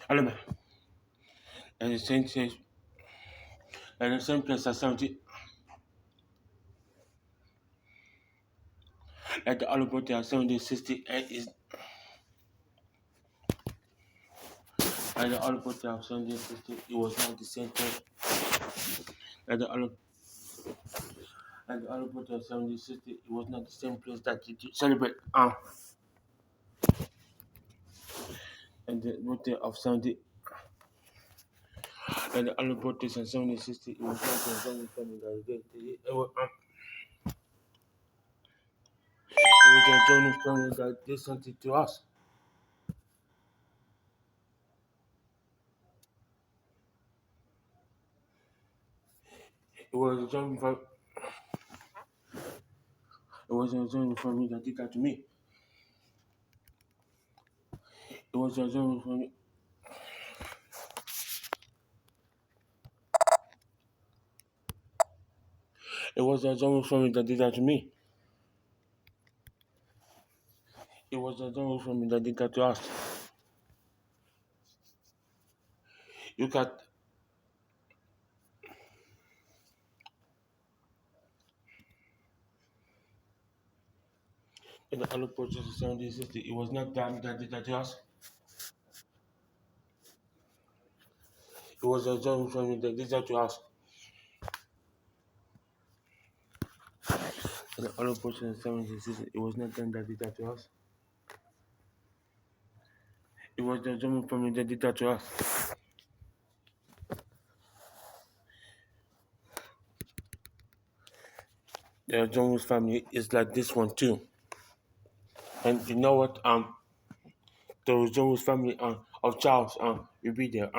Alabama, and the same place, and the same place as 70, like the Alabama 70, 60, and is like the Alabama 70, 60. It was not the same thing. Like the Alabama, like the Alabama 70, 60. It was not the same place that you celebrate. And the birthday of 70, and the Alabama 70, 60. It was not the same family that did. It was a Jonas family that did something to us. It was a Jonas family. It was a Jonas family that did that to me. It was a Jonas family. It was a Jonas family that did that to me. It was a Jonas family that did that to us. You got in the other purchase of 70, 60. It was not them that did that to us. It was a Jonas family that did that to us. In the other purchase of 70, 60. It was not them that did that to us. It was the Jonas family that did that to us. The Jonas family is like this one too. And you know what? The Jonas family of Charles will be there.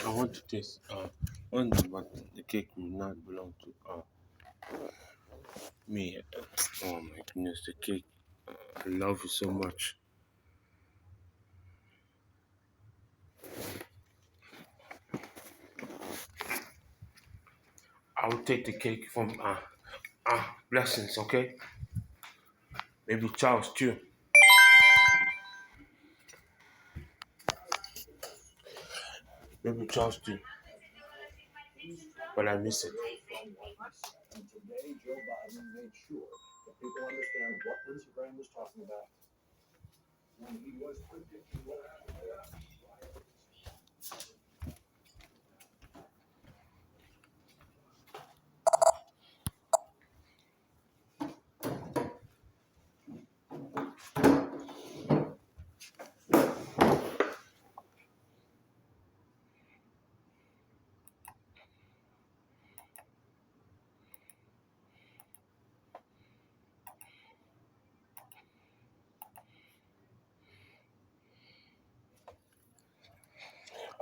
I want to taste one, but the cake will not belong to me. Oh my goodness, the cake. I love it so much. I will take the cake from Blessings, okay? Maybe Charles too. Maybe Charles too. But I miss it.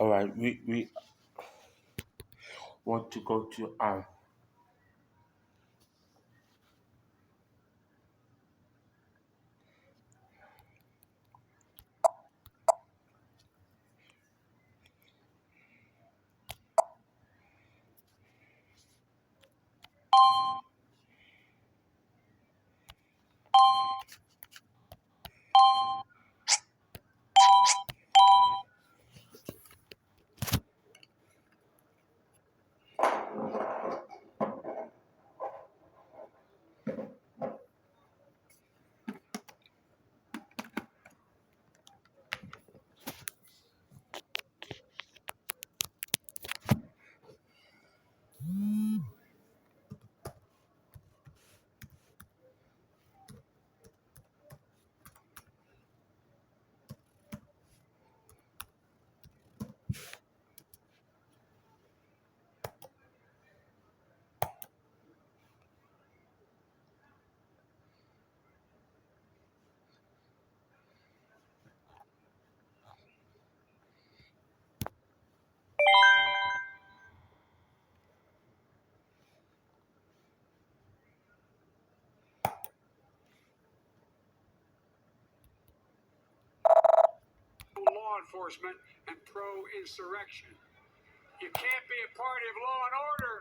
All right, we want to go to law enforcement and pro-insurrection. You can't be a party of law and order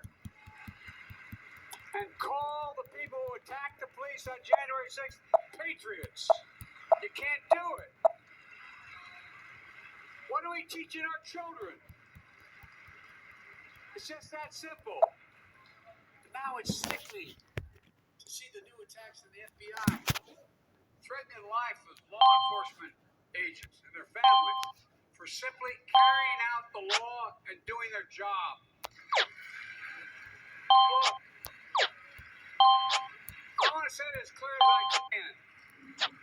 and call the people who attacked the police on January 6th patriots. You can't do it. What are we teaching our children? It's just that simple. Now it's sickening to see the new attacks on the FBI threatening the life of law enforcement agents and their families for simply carrying out the law and doing their job. Look, I want to say it as clear as I can.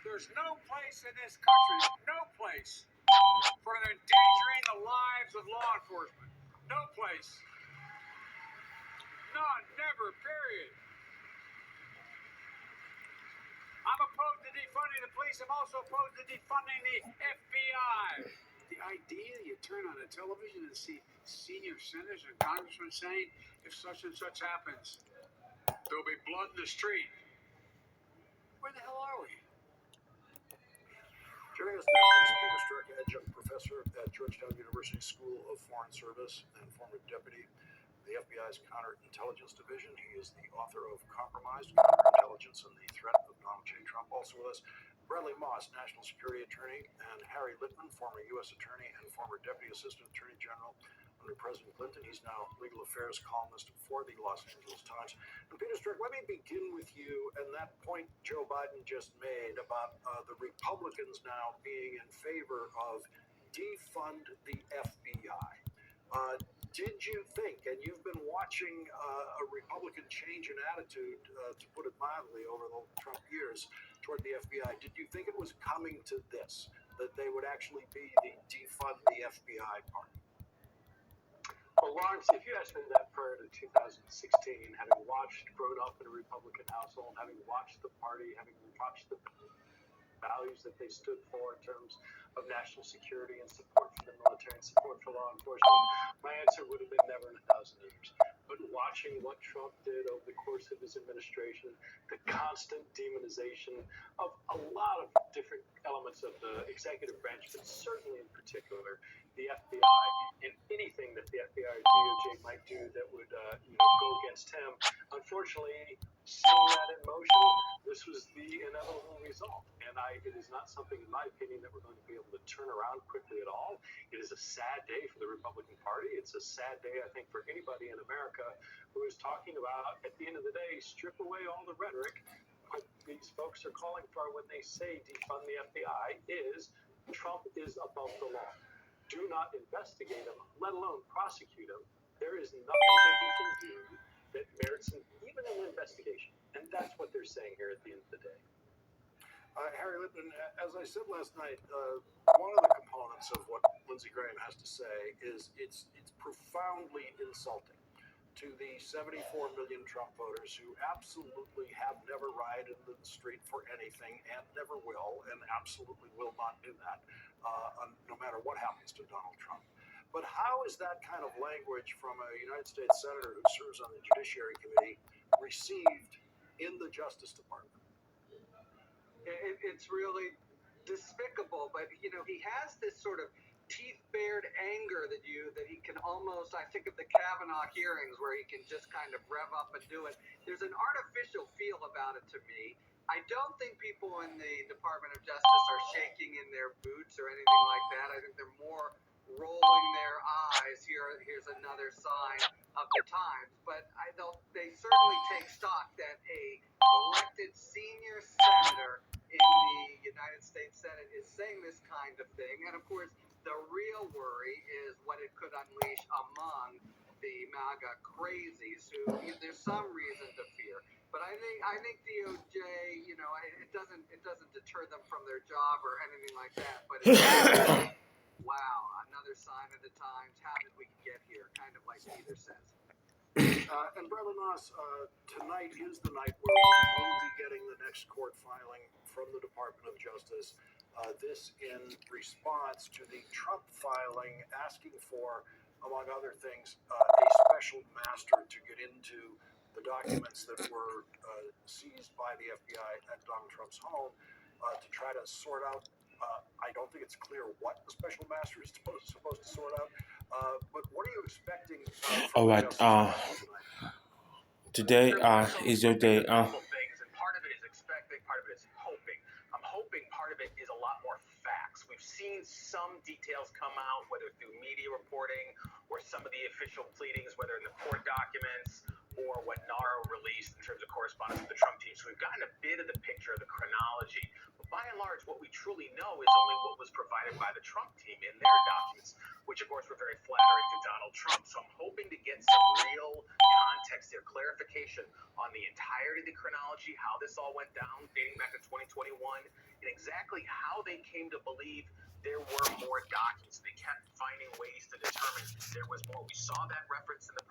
There's no place in this country, no place, for endangering the lives of law enforcement. No place. None, never, period. I'm opposed to defunding the police. I'm also opposed to defunding the FBI. The idea you turn on the television and see senior senators and congressmen saying, if such and such happens, there'll be blood in the street. Where the hell are we? Joining us now is Peter Strzok, adjunct professor at Georgetown University School of Foreign Service and former deputy of the FBI's Counterintelligence Division. He is the author of Compromised: Counterintelligence and the Threat of Donald J. Trump. Also with us, Bradley Moss, National Security Attorney, and Harry Litman, former U.S. Attorney and former Deputy Assistant Attorney General under President Clinton. He's now legal affairs columnist for the Los Angeles Times. And Peter Strzok, let me begin with you and that point Joe Biden just made about the Republicans now being in favor of defund the FBI. Did you think, and you've been watching a Republican change in attitude, to put it mildly, over the Trump years toward the FBI, did you think it was coming to this, that they would actually be the defund the FBI party? Well, Lawrence, if you asked me that prior to 2016, having grown up in a Republican household, having watched the party, having watched the values that they stood for in terms of national security and support for the military and support for law enforcement, my answer would have been never in 1,000 years. But watching what Trump did over the course of his administration, the constant demonization of a lot of different elements of the executive branch, but certainly in particular the FBI, and anything that the FBI or DOJ might do that would go against him. Unfortunately, seeing that in motion, this was the inevitable result. And it is not something, in my opinion, that we're going to be able to turn around quickly at all. It is a sad day for the Republican Party. It's a sad day, I think, for anybody in America who is talking about, at the end of the day, strip away all the rhetoric. What these folks are calling for when they say defund the FBI is Trump is above the law. Do not investigate him, let alone prosecute him. There is nothing that he can do that merits even an investigation. And that's what they're saying here at the end of the day. Harry Litman, as I said last night, one of the components of what Lindsey Graham has to say is it's profoundly insulting to the 74 million Trump voters who absolutely have never rioted in the street for anything and never will, and absolutely will not do that, no matter what happens to Donald Trump. But how is that kind of language from a United States Senator who serves on the Judiciary Committee received in the Justice Department? It's really despicable, but he has this sort of teeth-bared anger that he can almost, I think of the Kavanaugh hearings where he can just kind of rev up and do it. There's an artificial feel about it to me. I don't think people in the Department of Justice are shaking in their boots or anything like that. I think they're more rolling their eyes. Here's another sign of the times. But they certainly take stock that a elected senior senator in the United States Senate is saying this kind of thing. And of course, the real worry is what it could unleash among the MAGA crazies who there's some reason to fear. But I think DOJ, it doesn't deter them from their job or anything like that. But it's wow, another sign of the times. How did we get here? Kind of like Peter says. And Brother Noss, tonight is the night where we will be getting the next court filing from the Department of Justice. This in response to the Trump filing asking for, among other things, a special master to get into the documents that were seized by the FBI at Donald Trump's home to try to sort out. I don't think it's clear what the special master is supposed to sort out. But what are you expecting from All right. Today is your day. Things, and part of it is expecting, part of it is hoping. I'm hoping part of it is a lot more facts. We've seen some details come out, whether through media reporting or some of the official pleadings, whether in the court documents or what NARA released in terms of correspondence with the Trump team. So we've gotten a bit of the picture of the chronology. But by and large, what we truly know is only what was provided by the Trump team in their documents, which of course were very flattering to Donald Trump. So I'm hoping to get some real context there, clarification on the entirety of the chronology, how this all went down, dating back to 2021, and exactly how they came to believe there were more documents. They kept finding ways to determine there was more. We saw that reference in the